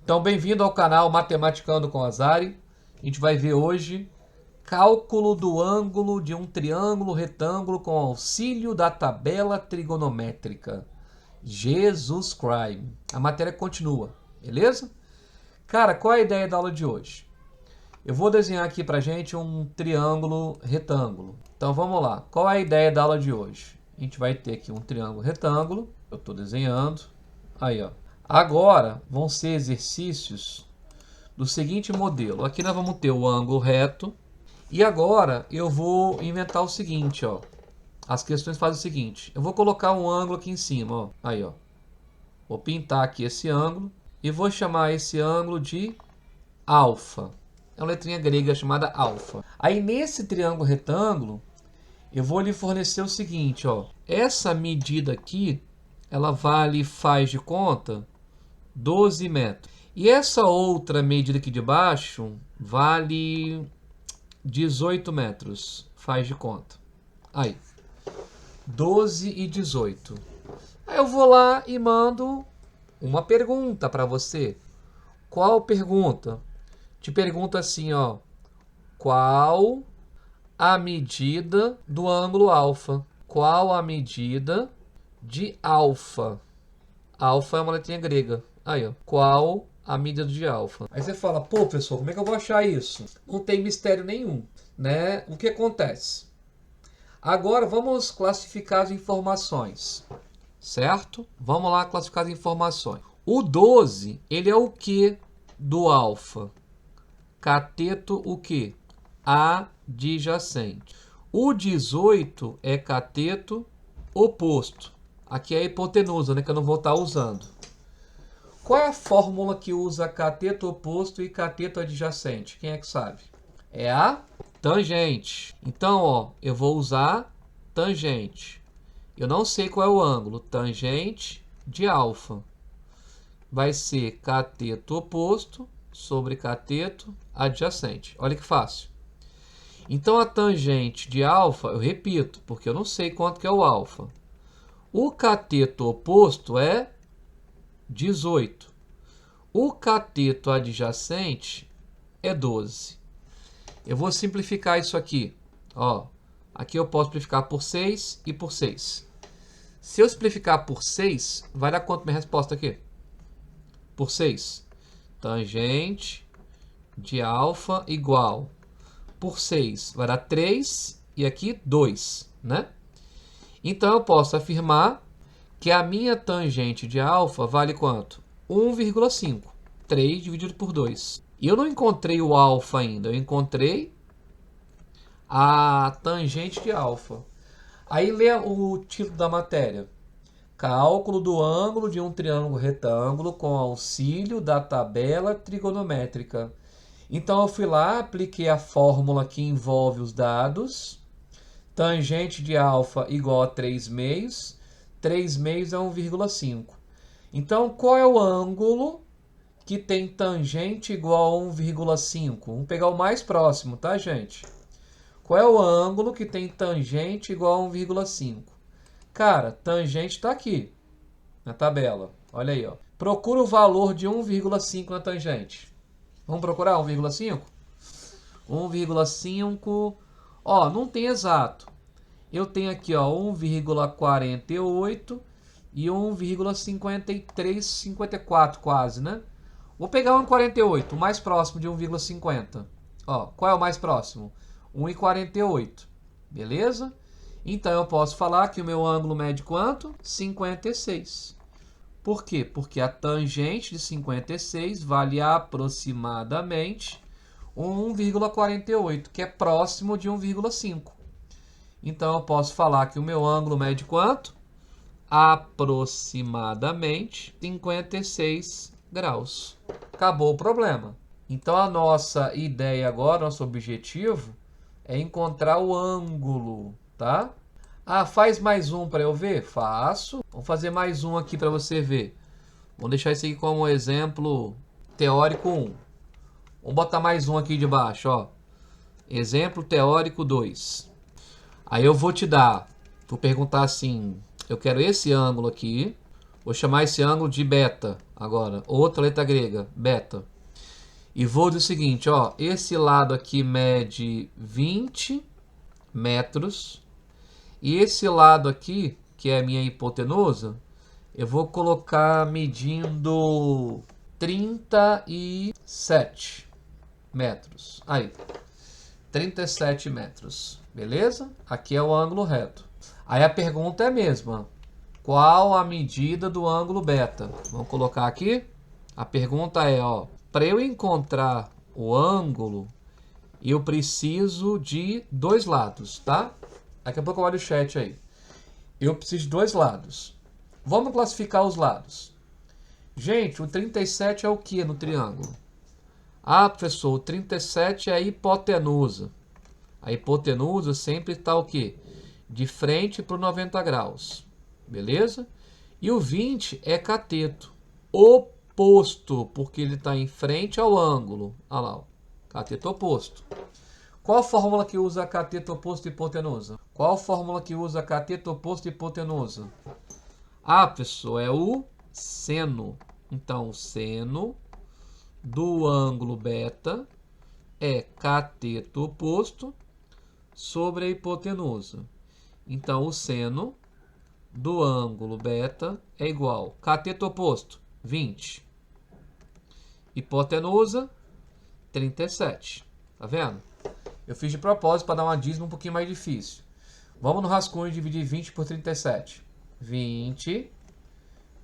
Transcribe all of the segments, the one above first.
Então, bem-vindo ao canal Matematicando com Azari. A gente vai ver hoje cálculo do ângulo de um triângulo retângulo com auxílio da tabela trigonométrica. Jesus Christ. A matéria continua, beleza? Cara, qual é a ideia da aula de hoje? Eu vou desenhar aqui pra gente um triângulo retângulo. Então vamos lá. Qual é a ideia da aula de hoje? A gente vai ter aqui um triângulo retângulo. Eu estou desenhando. Aí, ó. Agora vão ser exercícios do seguinte modelo. Aqui nós vamos ter o ângulo reto. E agora eu vou inventar o seguinte, ó. As questões fazem o seguinte. Eu vou colocar um ângulo aqui em cima, ó. Aí, ó. Vou pintar aqui esse ângulo e vou chamar esse ângulo de alfa. É uma letrinha grega chamada alfa. Aí nesse triângulo retângulo, eu vou lhe fornecer o seguinte, ó. Essa medida aqui, ela vale, faz de conta, 12 metros. E essa outra medida aqui de baixo vale 18 metros. Faz de conta. Aí. 12 e 18. Aí eu vou lá e mando uma pergunta para você. Qual pergunta? Te pergunto assim, ó. Qual a medida do ângulo alfa? Qual a medida de alfa? Alfa é uma letrinha grega. Aí, ó. Qual a medida de alfa? Aí você fala, pô, professor, como é que eu vou achar isso? Não tem mistério nenhum, né? O que acontece? Agora vamos classificar as informações, certo? Vamos lá classificar as informações. O 12, ele é o que do alfa? Cateto o que? Adjacente. O 18 é cateto oposto. Aqui é a hipotenusa, né, que eu não vou estar usando. Qual é a fórmula que usa cateto oposto e cateto adjacente? Quem é que sabe? É a tangente. Então, ó, eu vou usar tangente. Eu não sei qual é o ângulo. Tangente de alfa. Vai ser cateto oposto sobre cateto adjacente. Olha que fácil. Então, a tangente de alfa, eu repito, porque eu não sei quanto que é o alfa. O cateto oposto é 18. O cateto adjacente é 12. Eu vou simplificar isso aqui. Ó, aqui eu posso simplificar por 6 e por 6. Se eu simplificar por 6, vai dar quanto minha resposta aqui? Por 6. Tangente de alfa igual. Por 6 vai dar 3 e aqui 2, né? Então eu posso afirmar que a minha tangente de alfa vale quanto? 1,5. 3 dividido por 2. E eu não encontrei o alfa ainda, eu encontrei a tangente de alfa. Aí lê o título da matéria. Cálculo do ângulo de um triângulo retângulo com auxílio da tabela trigonométrica. Então eu fui lá, apliquei a fórmula que envolve os dados. Tangente de alfa igual a 3 meios. 3 meios é 1,5. Então qual é o ângulo que tem tangente igual a 1,5? Vamos pegar o mais próximo, tá, gente? Qual é o ângulo que tem tangente igual a 1,5? Cara, tangente está aqui na tabela. Olha aí, ó. Procura o valor de 1,5 na tangente. Vamos procurar 1,5? 1,5. Ó, não tem exato. Eu tenho aqui, ó, 1,48 e 1,53, 54 quase, né? Vou pegar 1,48, o mais próximo de 1,50. Ó, qual é o mais próximo? 1,48. Beleza? Então eu posso falar que o meu ângulo mede quanto? 56. Por quê? Porque a tangente de 56 vale aproximadamente 1,48, que é próximo de 1,5. Então eu posso falar que o meu ângulo mede quanto? Aproximadamente 56 graus. Acabou o problema. Então a nossa ideia agora, nosso objetivo, é encontrar o ângulo, tá? Ah, faz mais um para eu ver? Faço. Vamos fazer mais um aqui para você ver. Vamos deixar isso aqui como exemplo teórico 1. Vamos botar mais um aqui de baixo, ó. Exemplo teórico 2. Aí eu vou te dar, vou perguntar assim, eu quero esse ângulo aqui, Vou chamar esse ângulo de beta agora. Outra letra grega, beta. E vou dizer o seguinte, ó. Esse lado aqui mede 20 metros. E esse lado aqui, que é a minha hipotenusa, eu vou colocar medindo 37 metros. Aí, 37 metros. Beleza? Aqui é o ângulo reto. Aí a pergunta é a mesma. Qual a medida do ângulo beta? Vamos colocar aqui. A pergunta é, ó, para eu encontrar o ângulo, eu preciso de dois lados, tá? Daqui a pouco eu olho o chat aí. Eu preciso de dois lados. Vamos classificar os lados. Gente, o 37 é o que no triângulo? Ah, professor, o 37 é a hipotenusa. A hipotenusa sempre está o quê? De frente para o 90 graus. Beleza? E o 20 é cateto. Oposto, porque ele está em frente ao ângulo. Olha lá, ó. Cateto oposto. Qual a fórmula que usa cateto oposto e hipotenusa? Qual a fórmula que usa cateto oposto e hipotenusa? Ah, pessoal, é o seno. Então, o seno do ângulo beta é cateto oposto sobre a hipotenusa. Então, o seno do ângulo beta é igual. Cateto oposto, 20. Hipotenusa, 37. Tá vendo? Eu fiz de propósito para dar uma dízima um pouquinho mais difícil. Vamos no rascunho dividir 20 por 37. 20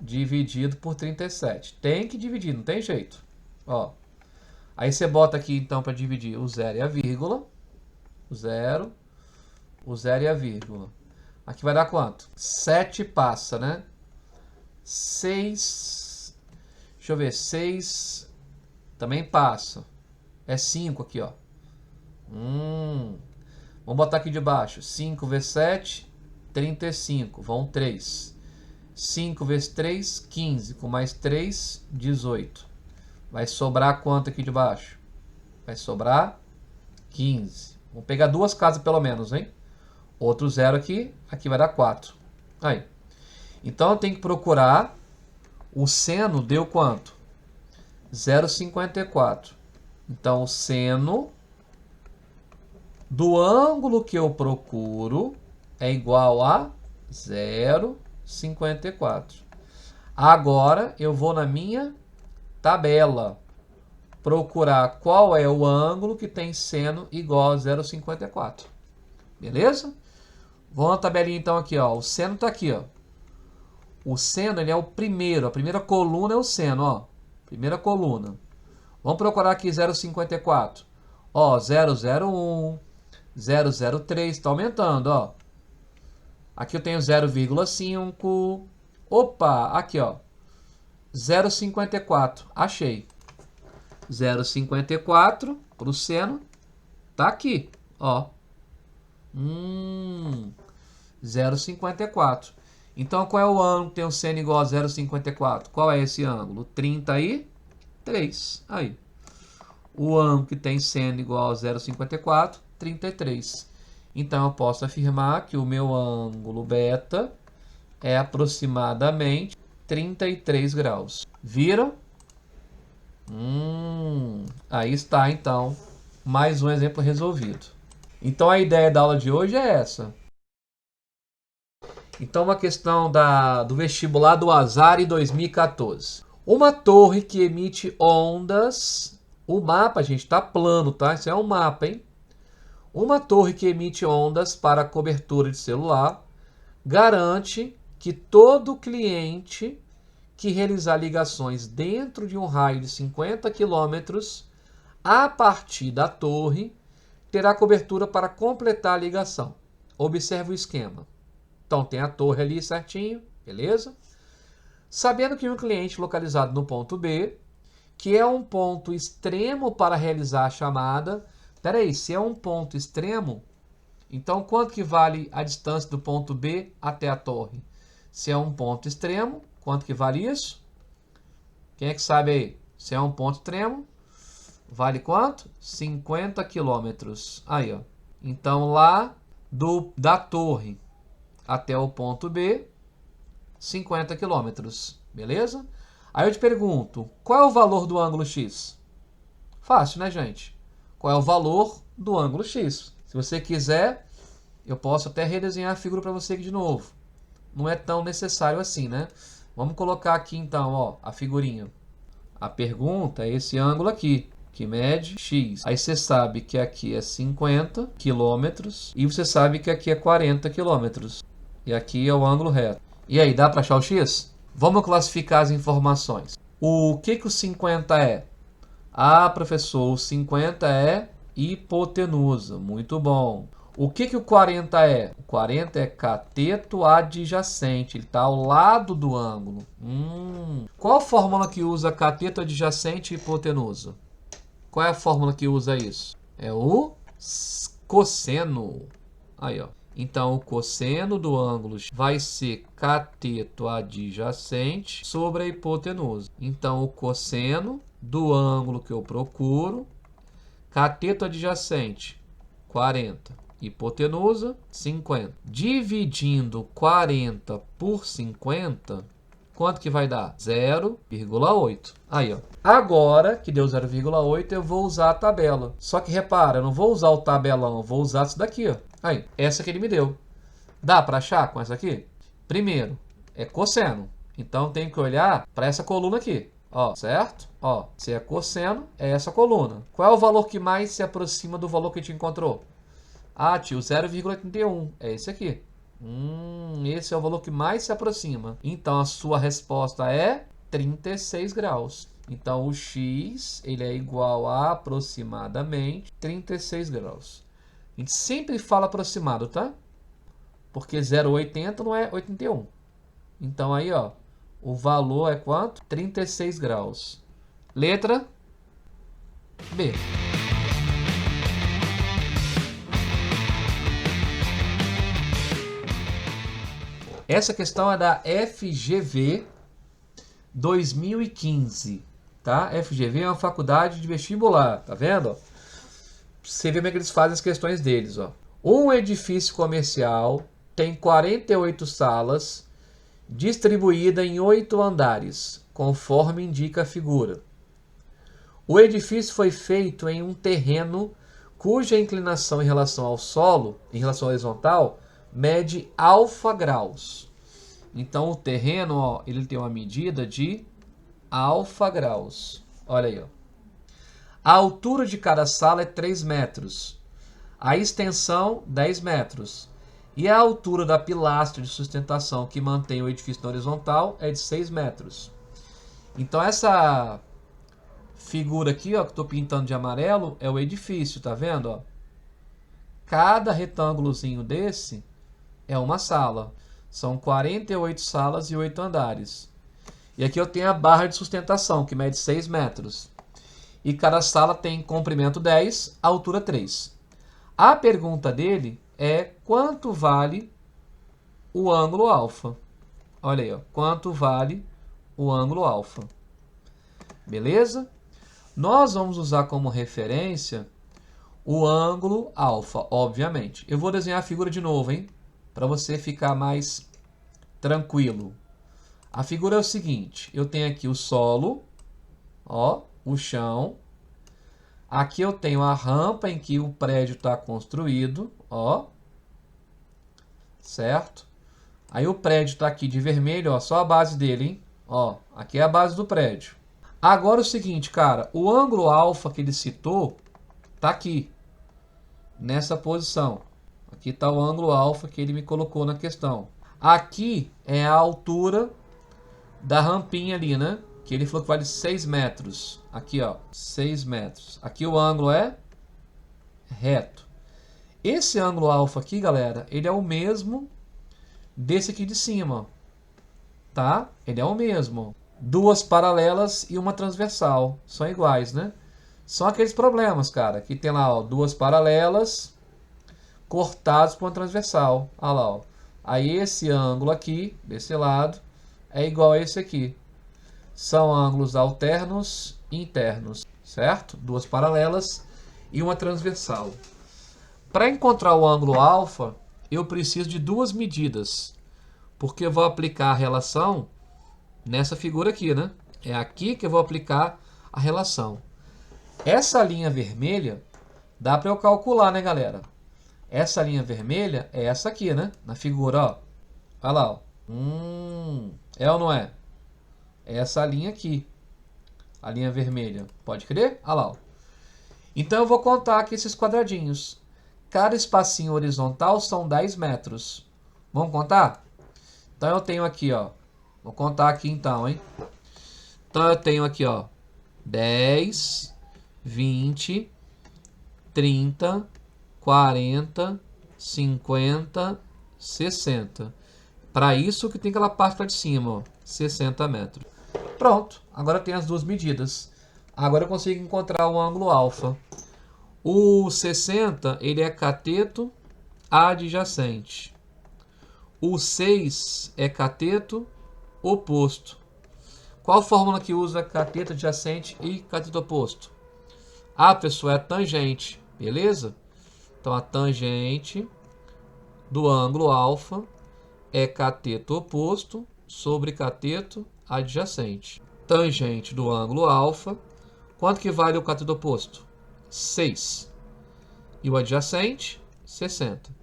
dividido por 37. Tem que dividir, não tem jeito. Ó. Aí você bota aqui então para dividir o 0 e a vírgula. O 0 e a vírgula. Aqui vai dar quanto? 7 passa, né? 6. Deixa eu ver. 6 também passa. É 5 aqui, ó. Vamos botar aqui de baixo. 5 vezes 7, 35. Vão 3. 5 vezes 3, 15. Com mais 3, 18. Vai sobrar quanto aqui de baixo? Vai sobrar 15. Vamos pegar duas casas pelo menos, hein? Outro 0 aqui. Aqui vai dar 4. Aí. Então eu tenho que procurar. O seno deu quanto? 0,54. Então o seno do ângulo que eu procuro é igual a 0,54. Agora eu vou na minha tabela procurar qual é o ângulo que tem seno igual a 0,54. Beleza? Vou na tabelinha então aqui, ó. O seno está aqui, ó. O seno ele é o primeiro, a primeira coluna é o seno, ó. Primeira coluna. Vamos procurar aqui 0,54. Ó, 001, 003, está aumentando, ó. Aqui eu tenho 0,5. Opa, aqui, ó. 0,54. Achei. 0,54 para o seno. Tá aqui, ó. 0,54. Então, qual é o ângulo que tem o seno igual a 0,54? Qual é esse ângulo? 33. Aí. O ângulo que tem seno igual a 0,54, 33. Então, eu posso afirmar que o meu ângulo beta é aproximadamente 33 graus. Viram? Aí está, então, mais um exemplo resolvido. Então, a ideia da aula de hoje é essa. Então, uma questão do vestibular do ASARE 2014. Uma torre que emite ondas... O mapa, gente, está plano, tá? Isso é um mapa, hein? Uma torre que emite ondas para cobertura de celular garante que todo cliente que realizar ligações dentro de um raio de 50 km a partir da torre terá cobertura para completar a ligação. Observe o esquema. Então, tem a torre ali certinho, beleza? Sabendo que um cliente localizado no ponto B, que é um ponto extremo para realizar a chamada. Espera aí, se é um ponto extremo, então quanto que vale a distância do ponto B até a torre? Se é um ponto extremo, quanto que vale isso? Quem é que sabe aí? Se é um ponto extremo, vale quanto? 50 quilômetros. Aí, ó. Então, lá da torre até o ponto B, 50 quilômetros. Beleza? Aí eu te pergunto, qual é o valor do ângulo X? Fácil, né, gente? Qual é o valor do ângulo X? Se você quiser, eu posso até redesenhar a figura para você aqui de novo. Não é tão necessário assim, né? Vamos colocar aqui então, ó, a figurinha. A pergunta é esse ângulo aqui, que mede X. Aí você sabe que aqui é 50 quilômetros e você sabe que aqui é 40 quilômetros. E aqui é o ângulo reto. E aí, dá para achar o X? Vamos classificar as informações. O que o 50 é? Ah, professor, o 50 é hipotenusa. Muito bom. O que o 40 é? O 40 é cateto adjacente. Ele está ao lado do ângulo. Qual a fórmula que usa cateto adjacente e hipotenusa? Qual é a fórmula que usa isso? É o cosseno. Aí, ó. Então, o cosseno do ângulo vai ser cateto adjacente sobre a hipotenusa. Então, o cosseno do ângulo que eu procuro, cateto adjacente, 40. Hipotenusa, 50. Dividindo 40 por 50, quanto que vai dar? 0,8. Aí, ó. Agora que deu 0,8, eu vou usar a tabela. Só que repara, eu não vou usar o tabelão, eu vou usar isso daqui, ó. Aí, essa que ele me deu. Dá para achar com essa aqui? Primeiro, é cosseno. Então, tem que olhar para essa coluna aqui. Ó, certo? Ó, se é cosseno, é essa coluna. Qual é o valor que mais se aproxima do valor que a gente encontrou? Ah, tio, 0,81. É esse aqui. Esse é o valor que mais se aproxima. Então, a sua resposta é 36 graus. Então, o x ele é igual a aproximadamente 36 graus. A gente sempre fala aproximado, tá? Porque 0,80 não é 81. Então, aí, ó, o valor é quanto? 36 graus. Letra B. Essa questão é da FGV 2015, tá? FGV é uma faculdade de vestibular, tá vendo? Você vê como é que eles fazem as questões deles, ó. Um edifício comercial tem 48 salas distribuídas em 8 andares, conforme indica a figura. O edifício foi feito em um terreno cuja inclinação em relação ao solo, em relação ao horizontal, mede alfa graus. Então, o terreno, ó, ele tem uma medida de alfa graus. Olha aí, ó. A altura de cada sala é 3 metros. A extensão, 10 metros. E a altura da pilastra de sustentação que mantém o edifício na horizontal é de 6 metros. Então, essa figura aqui, ó, que eu estou pintando de amarelo, é o edifício, tá vendo? Ó? Cada retângulozinho desse é uma sala. São 48 salas e 8 andares. E aqui eu tenho a barra de sustentação, que mede 6 metros. E cada sala tem comprimento 10, altura 3. A pergunta dele é quanto vale o ângulo alfa. Olha aí, ó, quanto vale o ângulo alfa. Beleza? Nós vamos usar como referência o ângulo alfa, obviamente. Eu vou desenhar a figura de novo, hein? Para você ficar mais tranquilo. A figura é o seguinte, eu tenho aqui o solo, ó, o chão. Aqui eu tenho a rampa em que o prédio está construído, ó. Certo? Aí o prédio está aqui de vermelho, ó, só a base dele, hein? Ó, aqui é a base do prédio. Agora o seguinte, cara, o ângulo alfa que ele citou tá aqui, nessa posição. Aqui está o ângulo alfa que ele me colocou na questão. Aqui é a altura da rampinha ali, né? Que ele falou que vale 6 metros. Aqui, ó, 6 metros. Aqui o ângulo é reto. Esse ângulo alfa aqui, galera, ele é o mesmo desse aqui de cima, tá? Ele é o mesmo. Duas paralelas e uma transversal. São iguais, né? São aqueles problemas, cara, que tem lá, ó, duas paralelas cortados por uma transversal. Olha lá, ó. Aí esse ângulo aqui, desse lado, é igual a esse aqui. São ângulos alternos e internos, certo? Duas paralelas e uma transversal. Para encontrar o ângulo alfa, eu preciso de duas medidas, porque eu vou aplicar a relação nessa figura aqui, né? É aqui que eu vou aplicar a relação. Essa linha vermelha, dá para eu calcular, né, galera? Essa linha vermelha é essa aqui, né? Na figura, ó. Olha lá, ó. É ou não é? É essa linha aqui. A linha vermelha. Pode crer? Olha lá, ó. Então eu vou contar aqui esses quadradinhos. Cada espacinho horizontal são 10 metros. Vamos contar? Então eu tenho aqui, ó. Vou contar aqui então, hein? Então eu tenho aqui, ó. 10, 20, 30, 40, 50, 60. Para isso que tem aquela parte lá de cima, ó. 60 metros. Pronto. Agora tem as duas medidas. Agora eu consigo encontrar o ângulo alfa. O 60, ele é cateto adjacente. O 6 é cateto oposto. Qual fórmula que usa cateto adjacente e cateto oposto? Ah, pessoal, é a tangente, beleza? Então a tangente do ângulo alfa é cateto oposto sobre cateto adjacente. Tangente do ângulo alfa, quanto que vale o cateto oposto? 6. E o adjacente, 60.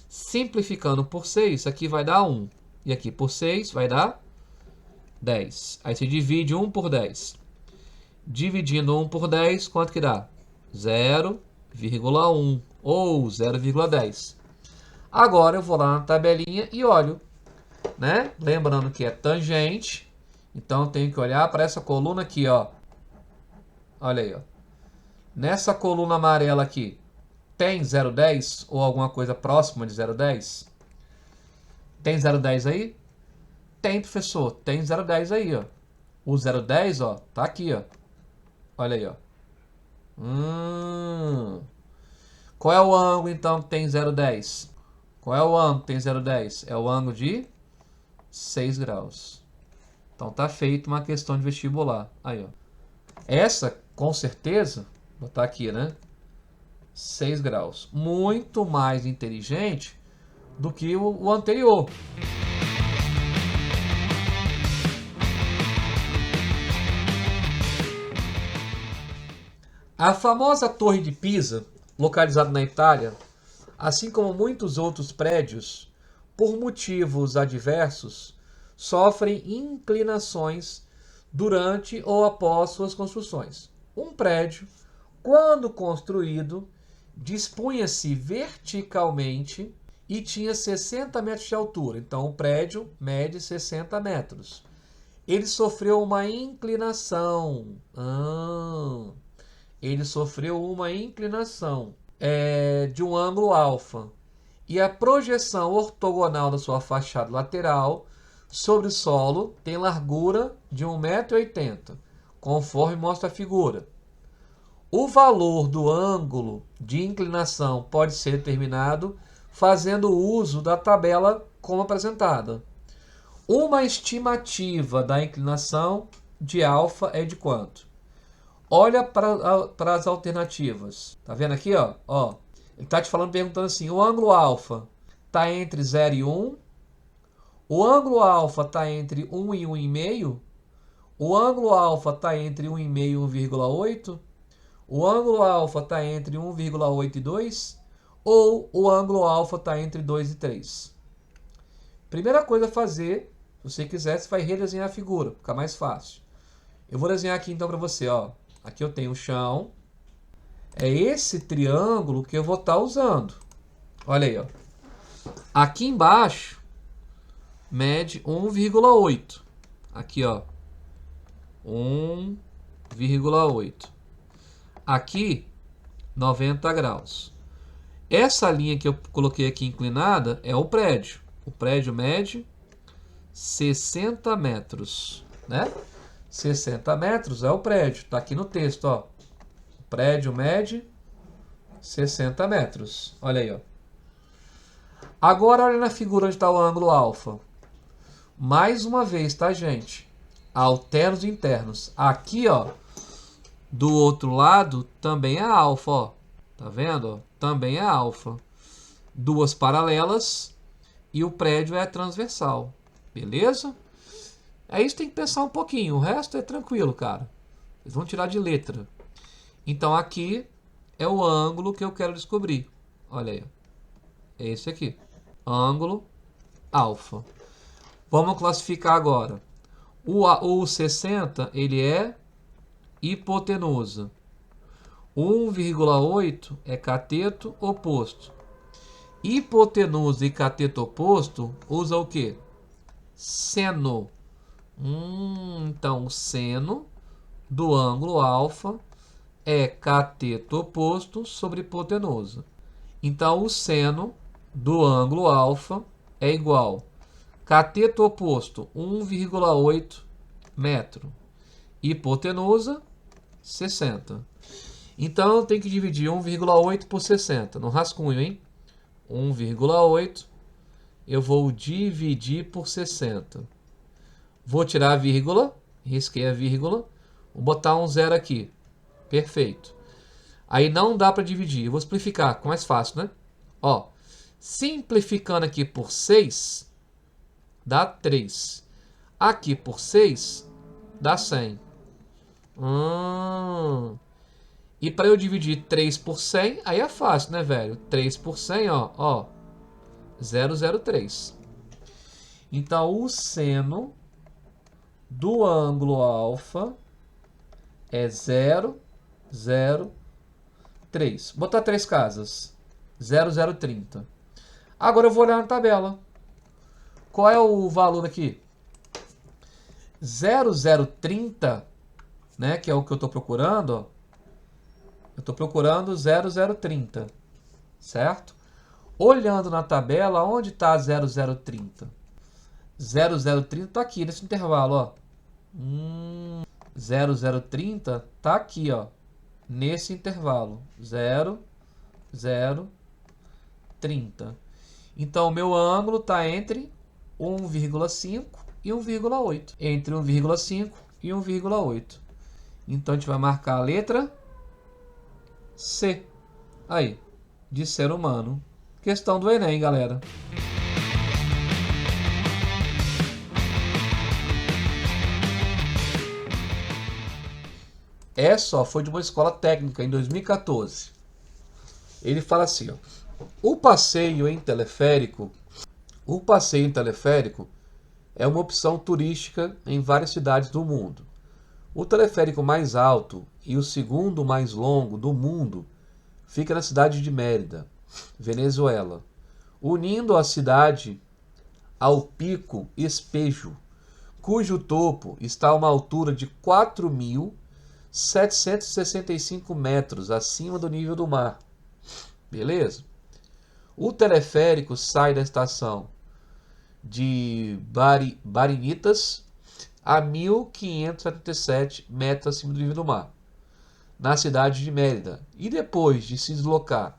Simplificando por 6, aqui vai dar 1. E aqui por 6 vai dar 10. Aí você divide 1 por 10. Dividindo 1 por 10, quanto que dá? 0,1 ou 0,10. Agora eu vou lá na tabelinha e olho, né? Lembrando que é tangente, então eu tenho que olhar para essa coluna aqui, ó. Olha aí, ó. Nessa coluna amarela aqui, tem 0,10 ou alguma coisa próxima de 0,10? Tem 0,10 aí? Tem, professor. Tem 0,10 aí, ó. O 0,10, ó, tá aqui, ó. Olha aí, ó. Qual é o ângulo, então, que tem 0,10? Qual é o ângulo que tem 0,10? É o ângulo de 6 graus. Então, tá feito uma questão de vestibular. Aí, ó. Essa, com certeza, vou botar aqui, né? 6 graus. Muito mais inteligente do que o anterior. A famosa Torre de Pisa, localizada na Itália, assim como muitos outros prédios, por motivos adversos, sofrem inclinações durante ou após suas construções. Um prédio, quando construído, dispunha-se verticalmente e tinha 60 metros de altura. Então, o prédio mede 60 metros. Ele sofreu uma inclinação. Ele sofreu uma inclinação de um ângulo alfa. E a projeção ortogonal da sua fachada lateral sobre o solo tem largura de 1,80 m, conforme mostra a figura. O valor do ângulo de inclinação pode ser determinado fazendo uso da tabela como apresentada. Uma estimativa da inclinação de alfa é de quanto? Olha para as alternativas. Tá vendo aqui, ó? Ele está te falando, perguntando assim, o ângulo alfa está entre 0 e 1, o ângulo alfa está entre 1 e 1,5, o ângulo alfa está entre 1,5 e 1,8, o ângulo alfa está entre 1,8 e 2, ou o ângulo alfa está entre 2 e 3. Primeira coisa a fazer, se você quiser, você vai redesenhar a figura, fica mais fácil. Eu vou desenhar aqui então para você, ó. Aqui eu tenho o chão. É esse triângulo que eu vou estar usando. Olha aí, ó. Aqui embaixo mede 1,8. Aqui, ó. 1,8. Aqui, 90 graus. Essa linha que eu coloquei aqui inclinada é o prédio. O prédio mede 60 metros, né? 60 metros é o prédio. Está aqui no texto, ó. O prédio mede 60 metros. Olha aí, ó. Agora, olha na figura onde está o ângulo alfa. Mais uma vez, tá, gente? Alternos e internos. Aqui, ó, do outro lado, também é alfa, ó. Tá vendo? Ó? Também é alfa. Duas paralelas e o prédio é transversal. Beleza? É isso, tem que pensar um pouquinho. O resto é tranquilo, cara. Eles vão tirar de letra. Então aqui é o ângulo que eu quero descobrir. Olha aí. É esse aqui. Ângulo alfa. Vamos classificar agora. O 60, ele é hipotenusa. 1,8 é cateto oposto. Hipotenusa e cateto oposto usa o quê? Seno. Então, o seno do ângulo alfa é cateto oposto sobre hipotenusa. Então, o seno do ângulo alfa é igual cateto oposto 1,8 metro. Hipotenusa 60. Então, eu tenho que dividir 1,8 por 60. No rascunho, hein? 1,8 eu vou dividir por 60. Vou tirar a vírgula, risquei a vírgula, vou botar um zero aqui. Perfeito. Aí não dá para dividir. Eu vou simplificar, fica mais fácil, né? Ó, simplificando aqui por 6, dá 3. Aqui por 6, dá 100. E para eu dividir 3 por 100, aí é fácil, né, velho? 3 por 100, ó, 003. Então, o seno do ângulo alfa é 003. Vou botar 3 casas. 0030. Agora eu vou olhar na tabela. Qual é o valor aqui? 0030, né, que é o que eu estou procurando, ó. Eu estou procurando 0030, certo? Olhando na tabela, onde está 0030? 0030 está aqui nesse intervalo, ó. 0030 está aqui, ó, nesse intervalo. 0030. Então, o meu ângulo está entre 1,5 e 1,8. Entre 1,5 e 1,8. Então, a gente vai marcar a letra C. Aí, de ser humano. Questão do Enem, galera. Essa foi de uma escola técnica em 2014. Ele fala assim, ó, o passeio em teleférico é uma opção turística em várias cidades do mundo. O teleférico mais alto e o segundo mais longo do mundo fica na cidade de Mérida, Venezuela, unindo a cidade ao Pico Espejo, cujo topo está a uma altura de 4.765 metros acima do nível do mar. Beleza? O teleférico sai da estação de Barinitas a 1.577 metros acima do nível do mar, na cidade de Mérida, e depois de se deslocar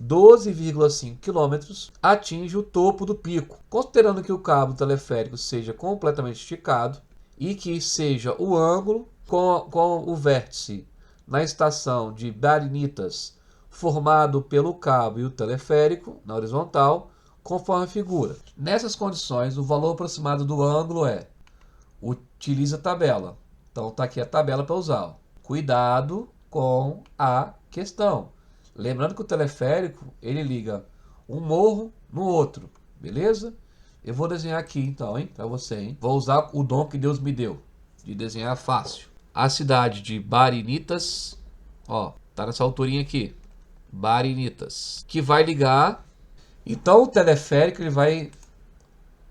12,5 km, atinge o topo do pico. Considerando que o cabo teleférico seja completamente esticado e que seja o ângulo com o vértice na estação de Barinitas formado pelo cabo e o teleférico na horizontal, conforme a figura. Nessas condições, o valor aproximado do ângulo é... Utiliza a tabela. Então está aqui a tabela para usar. Ó. Cuidado com a questão. Lembrando que o teleférico, ele liga um morro no outro. Beleza? Eu vou desenhar aqui então, hein, para você, hein. Vou usar o dom que Deus me deu de desenhar fácil. A cidade de Barinitas, ó, tá nessa alturinha aqui. Barinitas, que vai ligar. Então o teleférico ele vai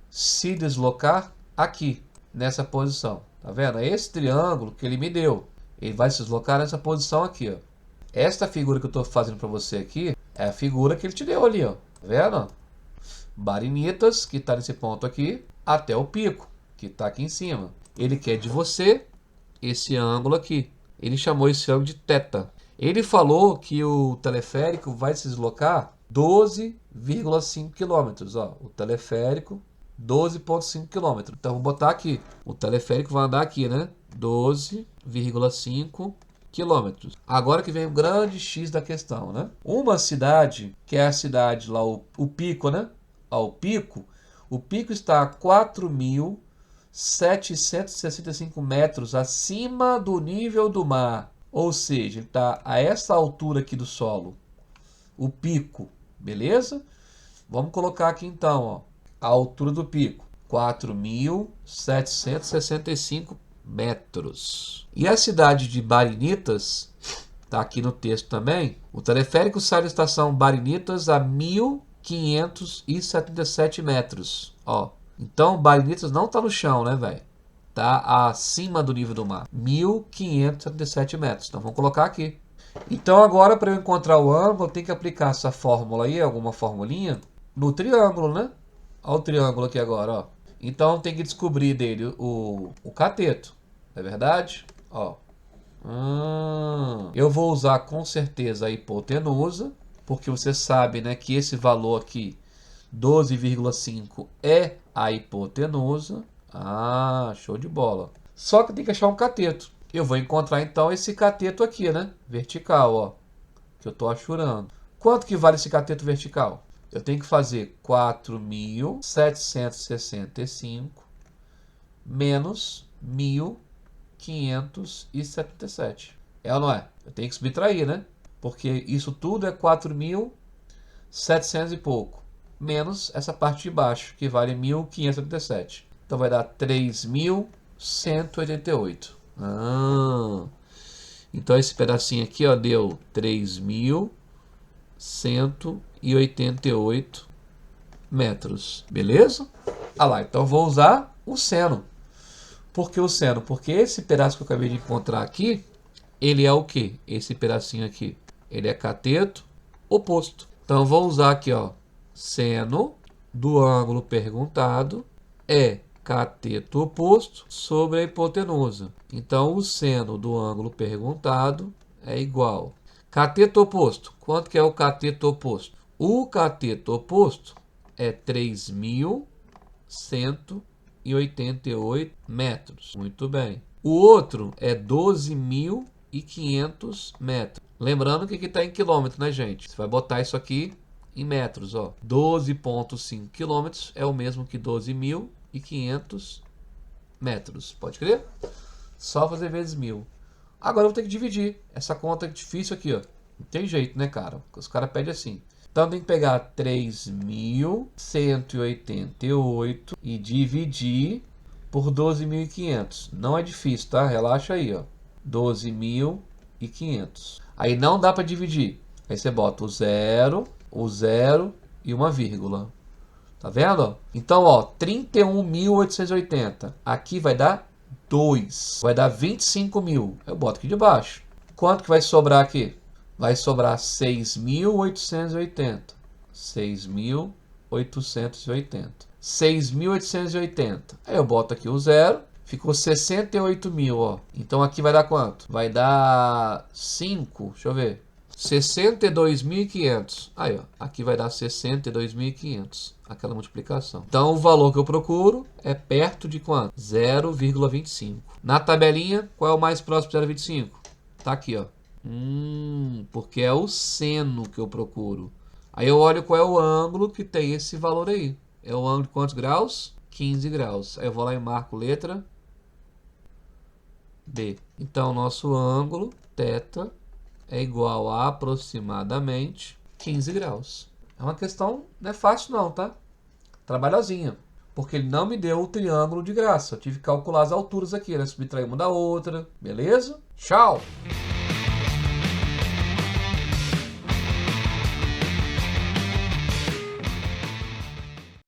se deslocar aqui, nessa posição. Tá vendo? É esse triângulo que ele me deu. Ele vai se deslocar nessa posição aqui, ó. Esta figura que eu estou fazendo para você aqui é a figura que ele te deu ali, ó. Tá vendo? Barinitas, que está nesse ponto aqui, até o pico, que está aqui em cima. Ele quer de você esse ângulo aqui. Ele chamou esse ângulo de θ. Ele falou que o teleférico vai se deslocar 12,5 km. Ó, o teleférico, 12,5 km. Então, vou botar aqui. O teleférico vai andar aqui, né? 12,5 km. Agora que vem o grande X da questão, né? Uma cidade, que é a cidade lá, o pico, né? Ó, o pico está a 4.765 765 metros acima do nível do mar. Ou seja, ele está a essa altura aqui do solo, o pico, beleza? Vamos colocar aqui então, ó, a altura do pico, 4.765 metros. E a cidade de Barinitas, está aqui no texto também, o teleférico sai da estação Barinitas a 1.577 metros. Ó. Então, Barinitas não está no chão, né, velho? Está acima do nível do mar. 1.577 metros. Então, vamos colocar aqui. Então, agora, para eu encontrar o ângulo, eu tenho que aplicar essa fórmula aí, alguma formulinha, no triângulo, né? Olha o triângulo aqui agora, ó. Então, tem que descobrir dele o cateto. Não é verdade? Ó. Eu vou usar com certeza a hipotenusa, porque você sabe, né, que esse valor aqui, 12,5, é a hipotenusa. Ah, show de bola. Só que tem que achar um cateto. Eu vou encontrar então esse cateto aqui, né? Vertical, ó. Que eu estou achurando. Quanto que vale esse cateto vertical? Eu tenho que fazer 4.765 menos 1.577. É ou não é? Eu tenho que subtrair, né? Porque isso tudo é 4.700 e pouco. Menos essa parte de baixo, que vale 1.577. Então vai dar 3.188. Então esse pedacinho aqui, ó, deu 3.188 metros. Beleza? Ah lá, então eu vou usar o seno. Por que o seno? Porque esse pedaço que eu acabei de encontrar aqui, ele é o quê? Esse pedacinho aqui. Ele é cateto oposto. Então eu vou usar aqui, ó, seno do ângulo perguntado é cateto oposto sobre a hipotenusa. Então, o seno do ângulo perguntado é igual. Cateto oposto. Quanto que é o cateto oposto? O cateto oposto é 3.188 metros. Muito bem. O outro é 12.500 metros. Lembrando que aqui está em quilômetro, né, gente? Você vai botar isso aqui em metros, ó. 12,5 quilômetros é o mesmo que 12.500 metros. Pode crer? Só fazer vezes 1.000. Agora eu vou ter que dividir. Essa conta é difícil aqui, ó. Não tem jeito, né, cara? Os caras pedem assim. Então tem que pegar 3.188 e dividir por 12.500. Não é difícil, tá? Relaxa aí, ó. 12.500. Aí não dá para dividir. Aí você bota o zero e uma vírgula. Tá vendo? Então, ó, 31.880. Aqui vai dar 2. Vai dar 25.000. Eu boto aqui de baixo. Quanto que vai sobrar aqui? Vai sobrar 6.880. 6.880. 6.880. Aí eu boto aqui o zero. Ficou 68.000, ó. Então aqui vai dar quanto? Vai dar 5. Deixa eu ver. 62.500. Aí, ó. Aqui vai dar 62.500. Aquela multiplicação. Então, o valor que eu procuro é perto de quanto? 0,25. Na tabelinha, qual é o mais próximo de 0,25? Tá aqui, ó. Porque é o seno que eu procuro. Aí eu olho qual é o ângulo que tem esse valor aí. É o ângulo de quantos graus? 15 graus. Aí eu vou lá e marco letra B. Então, nosso ângulo, θ, é igual a aproximadamente 15 graus. É uma questão, não é fácil não, tá? Trabalhosinha. Porque ele não me deu o triângulo de graça. Eu tive que calcular as alturas aqui, né? Subtrair uma da outra. Beleza? Tchau!